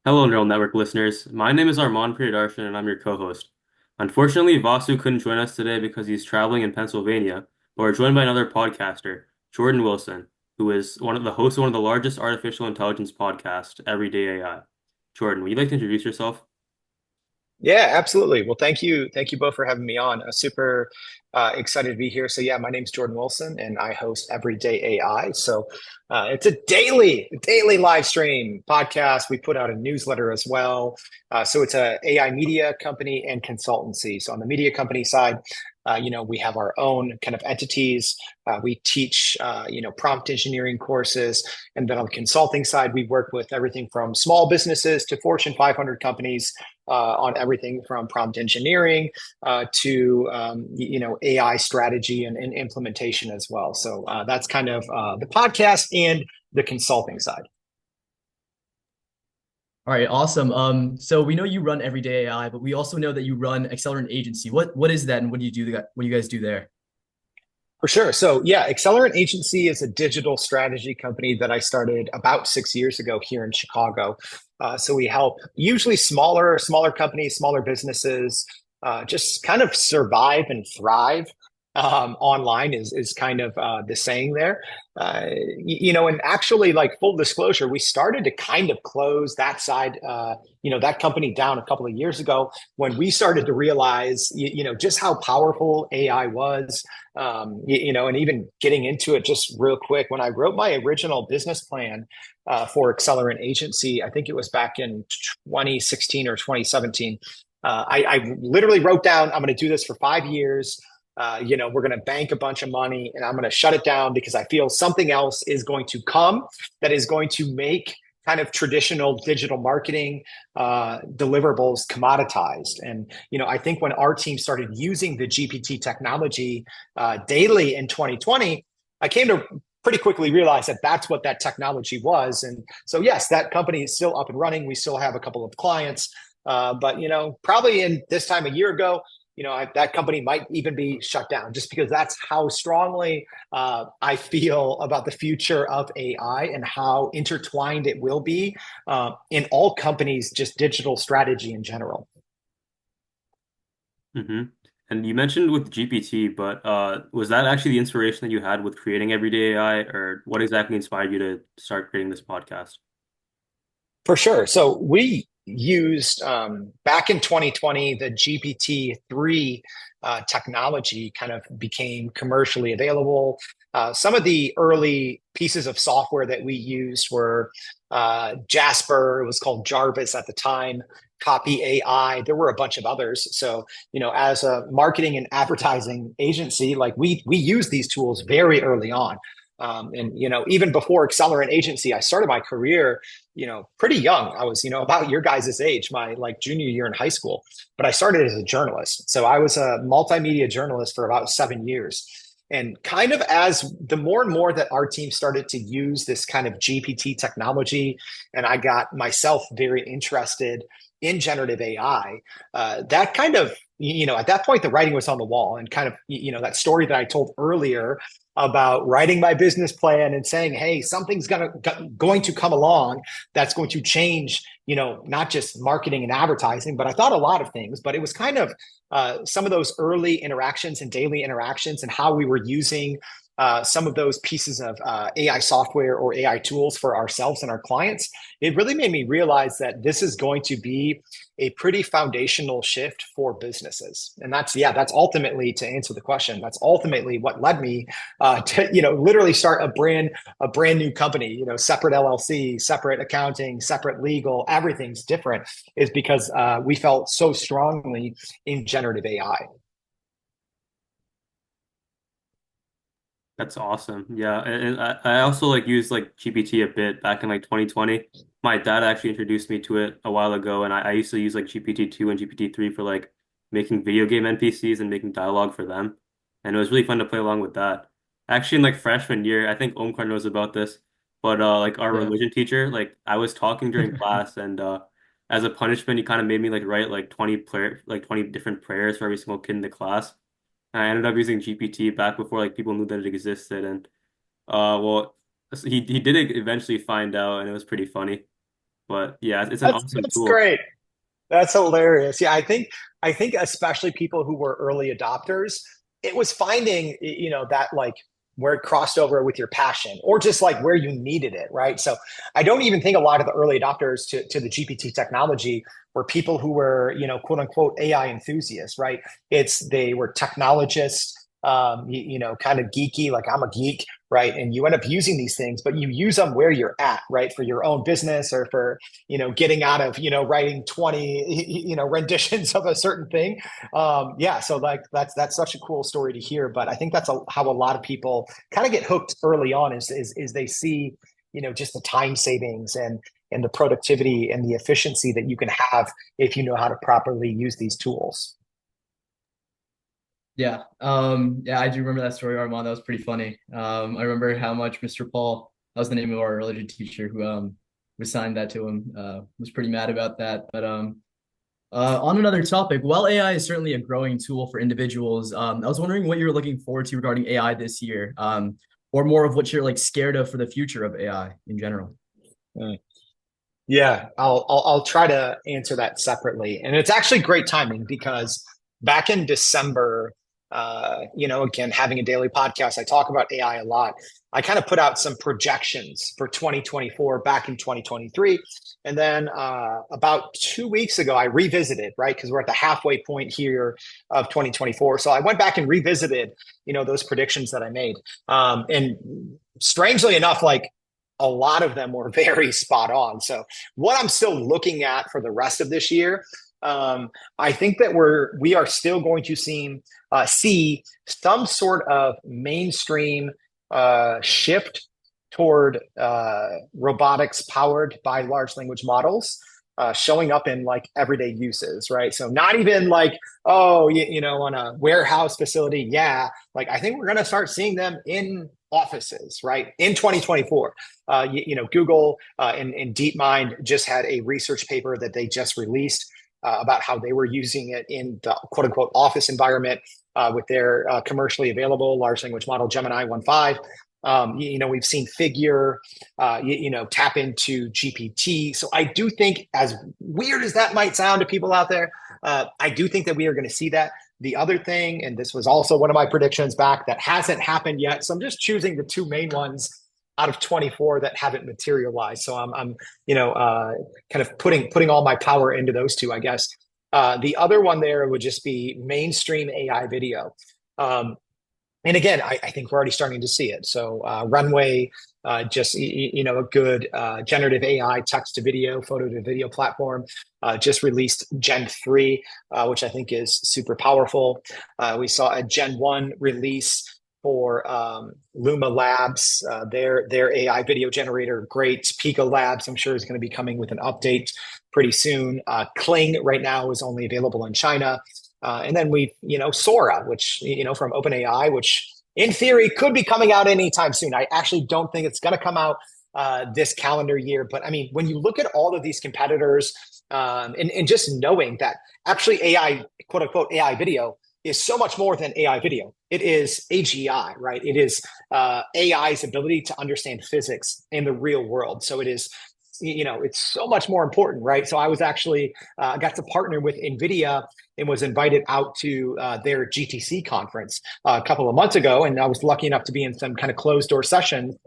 Hello, Neural Network listeners. My name is Arman Priyadarshan, and I'm your co-host. Unfortunately, Vasu couldn't join us today because he's traveling in Pennsylvania, but we're joined by another podcaster, Jordan Wilson, who is one of the hosts of one of the largest artificial intelligence podcasts, Everyday AI. Jordan, would you like to introduce yourself? Yeah, absolutely. Well, thank you. Thank you both for having me on. Super excited to be here. So yeah, my name's Jordan Wilson and I host Everyday AI. So it's a daily live stream podcast. We put out a newsletter as well. So it's a AI media company and consultancy. So on the media company side, we have our own kind of entities. We teach, prompt engineering courses. And then on the consulting side, we work with everything from small businesses to Fortune 500 companies on everything from prompt engineering to AI strategy and implementation as well. So that's kind of the podcast and the consulting side. All right, awesome. So we know you run Everyday AI, but we also know that you run Accelerant Agency. What is that, and what do you do? What do you guys do there? For sure. So yeah, Accelerant Agency is a digital strategy company that I started about 6 years ago here in Chicago. So we help usually smaller companies, smaller businesses, just kind of survive and thrive. Online is kind of the saying there. And actually, like full disclosure, we started to kind of close that side, that company down a couple of years ago when we started to realize, just how powerful AI was. And even getting into it just real quick, when I wrote my original business plan for Accelerant Agency, I think it was back in 2016 or 2017. I literally wrote down, I'm going to do this for 5 years. We're going to bank a bunch of money and I'm going to shut it down because I feel something else is going to come that is going to make kind of traditional digital marketing deliverables commoditized. And, I think when our team started using the GPT technology daily in 2020, I came to pretty quickly realize that that's what that technology was. And so, yes, that company is still up and running. We still have a couple of clients. But, probably in this time a year ago, that company might even be shut down just because that's how strongly I feel about the future of AI and how intertwined it will be in all companies, just digital strategy in general. hmm And you mentioned with GPT, but was that actually the inspiration that you had with creating Everyday AI, or what exactly inspired you to start creating this podcast? For sure. So we used back in 2020, the GPT-3 technology kind of became commercially available. Some of the early pieces of software that we used were Jasper, it was called Jarvis at the time, Copy AI. There were a bunch of others. So, as a marketing and advertising agency, like we use these tools very early on. And even before Accelerant Agency, I started my career, pretty young. I was, about your guys' age, my like junior year in high school. But I started as a journalist, so I was a multimedia journalist for about 7 years. And kind of as the more and more that our team started to use this kind of GPT technology, and I got myself very interested in generative AI, that kind of, at that point, the writing was on the wall, and kind of, that story that I told earlier about writing my business plan and saying, hey, something's going to come along that's going to change, not just marketing and advertising, but I thought a lot of things. But it was kind of some of those early interactions and daily interactions and how we were using some of those pieces of AI software or AI tools for ourselves and our clients. It really made me realize that this is going to be a pretty foundational shift for businesses. And that's ultimately, to answer the question, that's ultimately what led me to, literally start a brand new company, separate LLC, separate accounting, separate legal, everything's different, is because we felt so strongly in generative AI. That's awesome. Yeah, and I also like used like GPT a bit back in like 2020. My dad actually introduced me to it a while ago, and I used to use like GPT-2 and GPT-3 for like making video game NPCs and making dialogue for them. And it was really fun to play along with that. Actually, in like freshman year, I think Omkar knows about this, but like our Yeah. religion teacher, like I was talking during class, and as a punishment, he kind of made me like write like 20 different prayers for every single kid in the class. I ended up using GPT back before like people knew that it existed, and well, he did eventually find out, and it was pretty funny. But yeah, it's an awesome That's tool. great. That's hilarious. Yeah, I think especially people who were early adopters, it was finding, that like where it crossed over with your passion or just like where you needed it, right? So I don't even think a lot of the early adopters to the GPT technology were people who were, quote unquote AI enthusiasts, right? They were technologists, kind of geeky, like I'm a geek, right? And you end up using these things, but you use them where you're at, right? For your own business or for getting out of, writing 20, renditions of a certain thing. Yeah. So like, that's such a cool story to hear. But I think that's how a lot of people kind of get hooked early on is they see, just the time savings and the productivity and the efficiency that you can have if you know how to properly use these tools. Yeah. Yeah, I do remember that story, Armand. That was pretty funny. I remember how much Mr. Paul, that was the name of our religion teacher who assigned that to him, was pretty mad about that. But on another topic, while AI is certainly a growing tool for individuals, I was wondering what you're looking forward to regarding AI this year, or more of what you're like scared of for the future of AI in general. Mm. Yeah, I'll try to answer that separately. And it's actually great timing because back in December, again, having a daily podcast, I talk about AI a lot. I kind of put out some projections for 2024 back in 2023. And then about 2 weeks ago, I revisited, right? Because we're at the halfway point here of 2024. So I went back and revisited, those predictions that I made. And strangely enough, like a lot of them were very spot on. So what I'm still looking at for the rest of this year, I think that we are still going to see some sort of mainstream shift toward robotics powered by large language models. Showing up in like everyday uses, right? So not even like, oh, on a warehouse facility. Yeah, like I think we're going to start seeing them in offices, right? In 2024, Google and DeepMind just had a research paper that they just released about how they were using it in the quote unquote office environment with their commercially available large language model Gemini 1.5. We've seen Figure, tap into GPT. So I do think, as weird as that might sound to people out there, I do think that we are going to see that. The other thing, and this was also one of my predictions back that hasn't happened yet. So I'm just choosing the two main ones out of 24 that haven't materialized. So I'm kind of putting all my power into those two, I guess. The other one there would just be mainstream AI video. And again, I think we're already starting to see it. So Runway, just a good generative AI text to video, photo to video platform, just released Gen 3, which I think is super powerful. We saw a Gen 1 release for Luma Labs, their AI video generator, great. Pico Labs, I'm sure, is going to be coming with an update pretty soon. Kling right now is only available in China. And then Sora, which, from OpenAI, which in theory could be coming out anytime soon. I actually don't think it's going to come out this calendar year. But I mean, when you look at all of these competitors and just knowing that actually AI, quote unquote, AI video is so much more than AI video. It is AGI, right? It is AI's ability to understand physics in the real world. So it is it's so much more important, right? So I was actually got to partner with NVIDIA and was invited out to their GTC conference a couple of months ago. And I was lucky enough to be in some kind of closed door session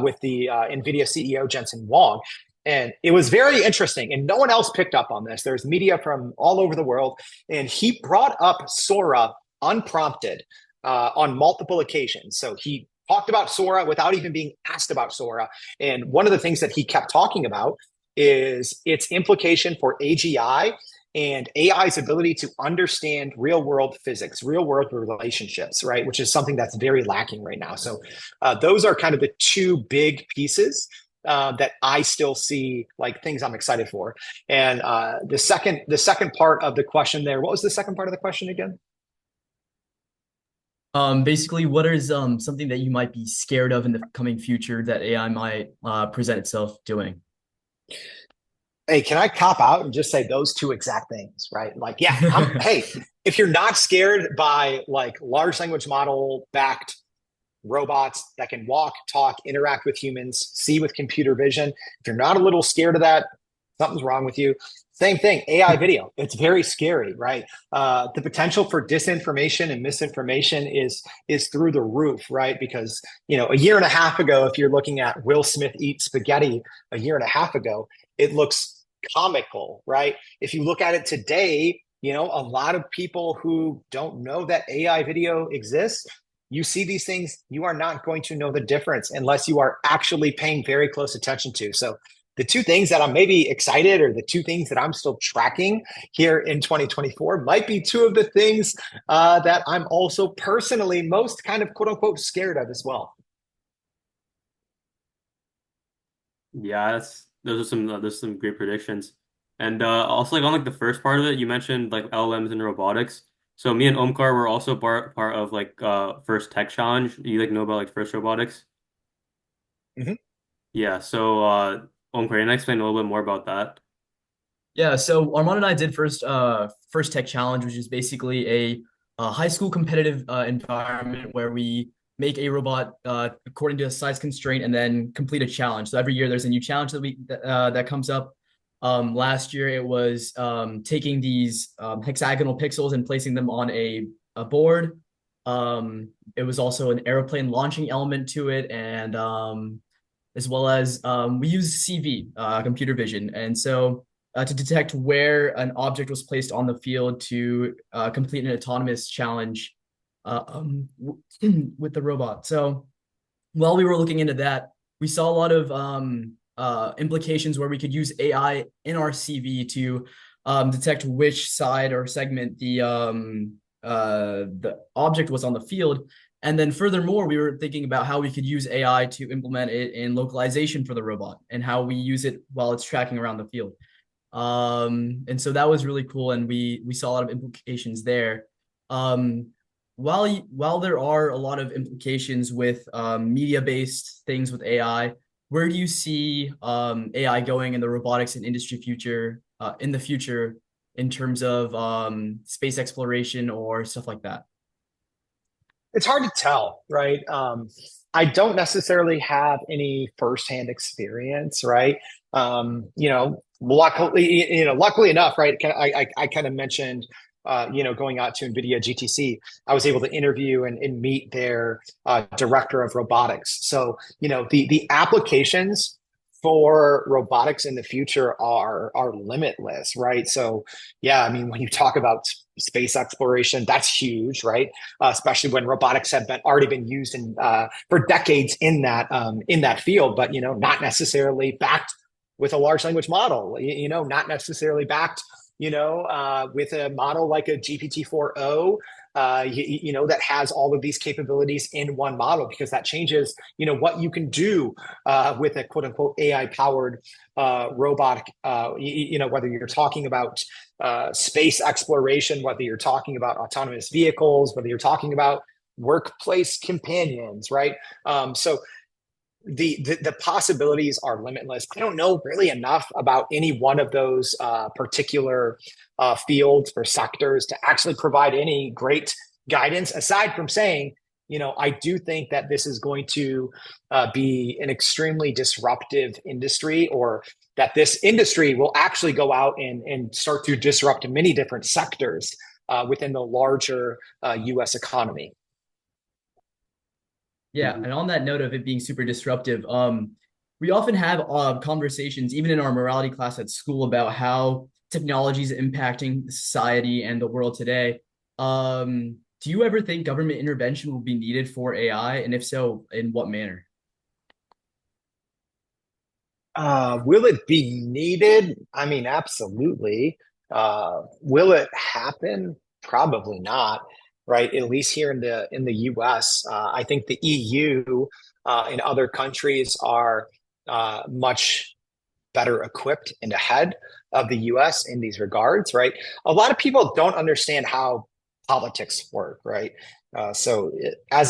with the NVIDIA CEO, Jensen Huang. And it was very interesting. And no one else picked up on this. There's media from all over the world. And he brought up Sora unprompted on multiple occasions. So he talked about Sora without even being asked about Sora. And one of the things that he kept talking about is its implication for AGI and AI's ability to understand real world physics, real world relationships, right? Which is something that's very lacking right now. So those are kind of the two big pieces that I still see like things I'm excited for. And the second part of the question there, what was the second part of the question again? Basically, what is something that you might be scared of in the coming future that AI might present itself doing? Hey, can I cop out and just say those two exact things, right? Like, yeah, hey, if you're not scared by like large language model backed robots that can walk, talk, interact with humans, see with computer vision, if you're not a little scared of that, something's wrong with you. Same thing, AI video. It's very scary, right? The potential for disinformation and misinformation is through the roof, right? Because a year and a half ago, if you're looking at Will Smith eat spaghetti a year and a half ago, it looks comical, right? If you look at it today, a lot of people who don't know that AI video exists, you see these things, you are not going to know the difference unless you are actually paying very close attention to. So the two things that I'm maybe excited, or the two things that I'm still tracking here in 2024, might be two of the things that I'm also personally most kind of quote unquote scared of as well. Yeah, those are some great predictions. And also like on like the first part of it, you mentioned like LLMs and robotics. So me and Omkar were also part of like first tech challenge. You like know about like first robotics? Mhm. Yeah, so Omkar, can you explain a little bit more about that? Yeah, so Armand and I did first tech challenge, which is basically a high school competitive environment where we make a robot according to a size constraint and then complete a challenge. So every year there's a new challenge that comes up. Last year it was taking these hexagonal pixels and placing them on a board. It was also an airplane launching element to it, and as well as we use CV, computer vision, and so to detect where an object was placed on the field to complete an autonomous challenge with the robot. So while we were looking into that, we saw a lot of implications where we could use AI in our CV to detect which side or segment the object was on the field. And then furthermore, we were thinking about how we could use AI to implement it in localization for the robot and how we use it while it's tracking around the field. And so that was really cool, and we saw a lot of implications there. Um, while there are a lot of implications with media-based things with AI, where do you see AI going in the robotics and industry future in the future in terms of space exploration or stuff like that? It's hard to tell, right? I don't necessarily have any firsthand experience, right? Luckily enough, right? I kind of mentioned, going out to NVIDIA GTC, I was able to interview and meet their director of robotics. So, the applications for robotics in the future are limitless, right? So, yeah, I mean, when you talk about space exploration, that's huge, right? Especially when robotics have already been used for decades in that field, but not necessarily backed with a large language model. Not necessarily backed, with a model like a GPT-4o. That has all of these capabilities in one model, because that changes, what you can do with a quote unquote AI powered robotic, whether you're talking about space exploration, whether you're talking about autonomous vehicles, whether you're talking about workplace companions, right? So the possibilities are limitless. I don't know really enough about any one of those particular fields or sectors to actually provide any great guidance, aside from saying, I do think that this is going to be an extremely disruptive industry, or that this industry will actually go out and start to disrupt many different sectors within the larger US economy. Yeah, Mhm. and on that note of it being super disruptive, we often have conversations, even in our morality class at school, about how technology is impacting society and the world today. Do you ever think government intervention will be needed for AI, and if so, in what manner? Will it be needed? I mean, absolutely. Will it happen? Probably not, right? At least here in the US, I think the EU and other countries are much better equipped and ahead of the US in these regards, right? A lot of people don't understand how politics work, right? As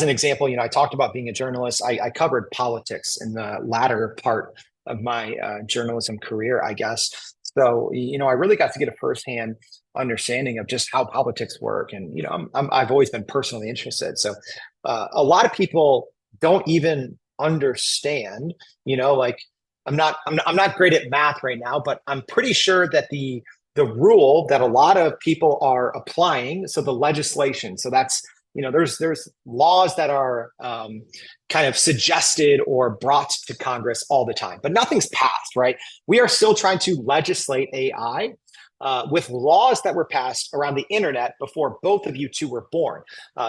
an example, I talked about being a journalist. I covered politics in the latter part of my journalism career, I guess. So, I really got to get a firsthand understanding of just how politics work. And, I've always been personally interested. So, a lot of people don't even understand, like, I'm not great at math right now, but I'm pretty sure that the rule that a lot of people are applying, so the legislation, so that's, there's laws that are kind of suggested or brought to Congress all the time, but nothing's passed, right? We are still trying to legislate AI with laws that were passed around the internet before both of you two were born.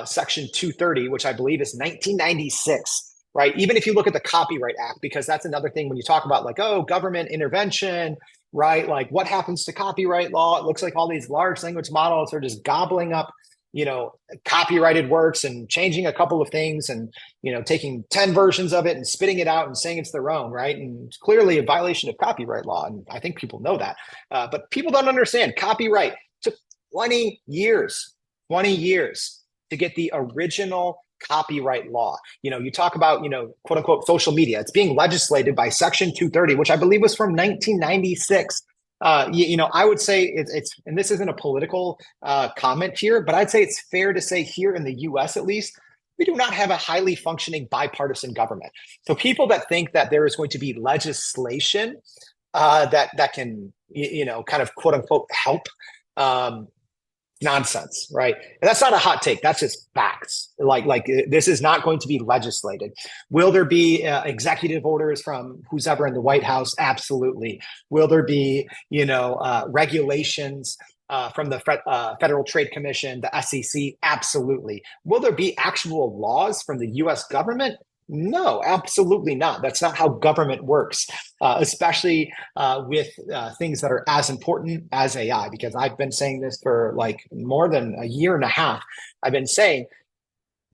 Section 230, which I believe is 1996. Right. Even if you look at the Copyright Act, because that's another thing when you talk about like, oh, government intervention, right? Like what happens to copyright law? It looks like all these large language models are just gobbling up, copyrighted works and changing a couple of things and, taking 10 versions of it and spitting it out and saying it's their own, right? And it's clearly a violation of copyright law. And I think people know that. But people don't understand copyright took 20 years to get the original copyright law. You talk about, quote unquote, social media. It's being legislated by Section 230, which I believe was from 1996. I would say it's, and this isn't a political comment here, but I'd say it's fair to say here in the US, at least, we do not have a highly functioning bipartisan government. So people that think that there is going to be legislation that can, kind of quote unquote help, nonsense, right? And that's not a hot take. That's just facts. Like this is not going to be legislated. Will there be executive orders from who's ever in the White House? Absolutely. Will there be, regulations from the Federal Trade Commission, the SEC? Absolutely. Will there be actual laws from the U.S. government? No, absolutely not. That's not how government works, especially with things that are as important as AI, because I've been saying this for like more than a year and a half. I've been saying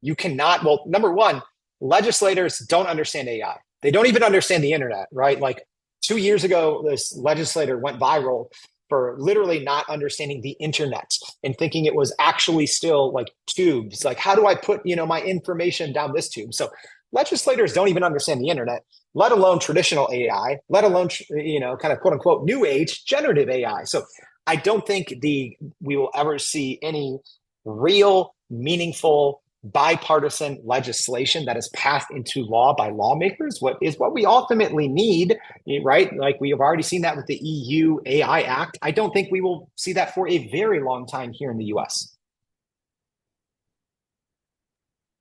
you cannot, well, number one, legislators don't understand AI. They don't even understand the internet, right? Like 2 years ago, this legislator went viral for literally not understanding the internet and thinking it was actually still like tubes. Like, how do I put, my information down this tube? So legislators don't even understand the internet, let alone traditional AI, let alone, kind of quote unquote new age generative AI. So I don't think we will ever see any real, meaningful, bipartisan legislation that is passed into law by lawmakers. What we ultimately need, right? Like we have already seen that with the EU AI Act. I don't think we will see that for a very long time here in the US.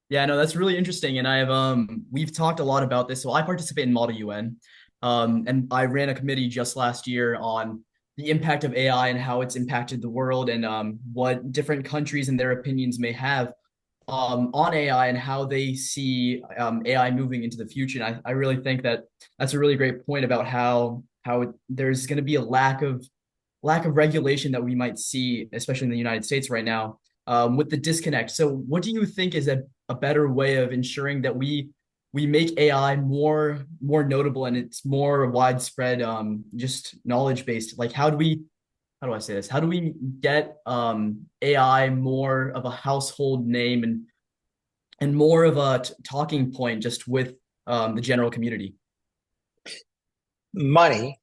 Yeah, no, that's really interesting. And we've talked a lot about this. So I participate in Model UN. And I ran a committee just last year on the impact of AI and how it's impacted the world and what different countries and their opinions may have on AI and how they see AI moving into the future. And I really think that that's a really great point about how there's going to be a lack of regulation that we might see, especially in the United States right now, with the disconnect. So what do you think is a better way of ensuring that we make AI more notable and it's more widespread, just knowledge based? Like how do I say this? How do we get AI more of a household name and more of a talking point just with the general community? Money,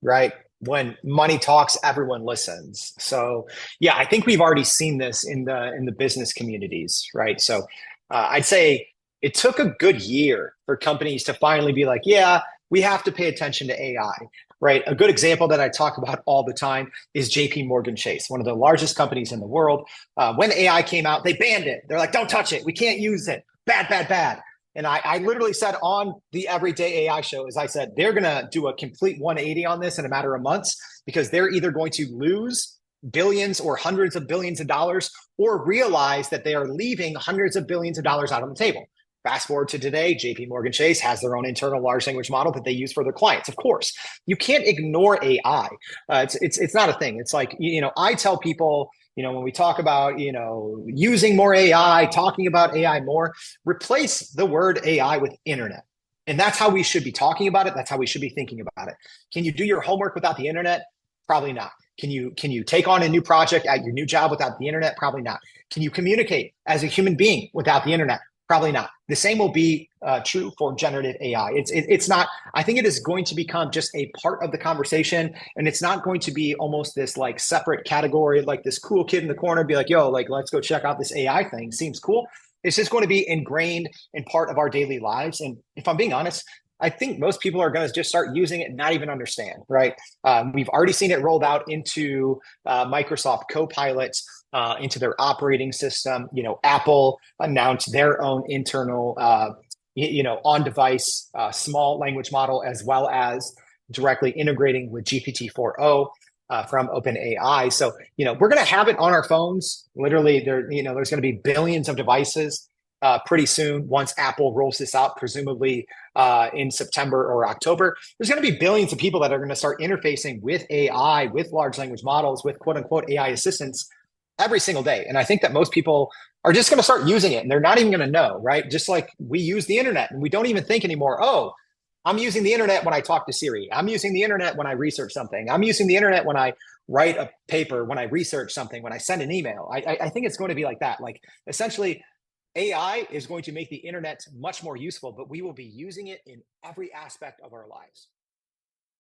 right? When money talks, everyone listens. So yeah, I think we've already seen this in the business communities, right? So I'd say it took a good year for companies to finally be like, yeah, we have to pay attention to AI, right? A good example that I talk about all the time is JP Morgan Chase, one of the largest companies in the world. When AI came out, they banned it. They're like, don't touch it. We can't use it. Bad, bad, bad. And I literally said on the Everyday AI show, as I said, they're going to do a complete 180 on this in a matter of months because they're either going to lose billions or hundreds of billions of dollars or realize that they are leaving hundreds of billions of dollars out on the table. Fast forward to today, JP Morgan Chase has their own internal large language model that they use for their clients. Of course, you can't ignore AI. It's not a thing. It's like, I tell people, when we talk about, using more AI, talking about AI more, replace the word AI with internet. And that's how we should be talking about it. That's how we should be thinking about it. Can you do your homework without the internet? Probably not. Can you take on a new project at your new job without the internet? Probably not. Can you communicate as a human being without the internet? Probably not. The same will be true for generative AI. It's not, I think it is going to become just a part of the conversation, and it's not going to be almost this like separate category, like this cool kid in the corner be like, yo, like, let's go check out this AI thing. Seems cool. It's just going to be ingrained in part of our daily lives. And if I'm being honest, I think most people are going to just start using it and not even understand, right? We've already seen it rolled out into Microsoft Copilot, into their operating system. Apple announced their own internal, on-device small language model, as well as directly integrating with GPT-4o from OpenAI. So, we're going to have it on our phones. Literally, there's going to be billions of devices pretty soon once Apple rolls this out, presumably in September or October. There's going to be billions of people that are going to start interfacing with AI, with large language models, with quote unquote AI assistants every single day. And I think that most people are just going to start using it and they're not even going to know, right? Just like we use the internet and we don't even think anymore, oh, I'm using the internet when I talk to Siri. I'm using the internet when I research something. I'm using the internet when I write a paper, when I research something, when I send an email. I think it's going to be like that. Like essentially, AI is going to make the internet much more useful, but we will be using it in every aspect of our lives.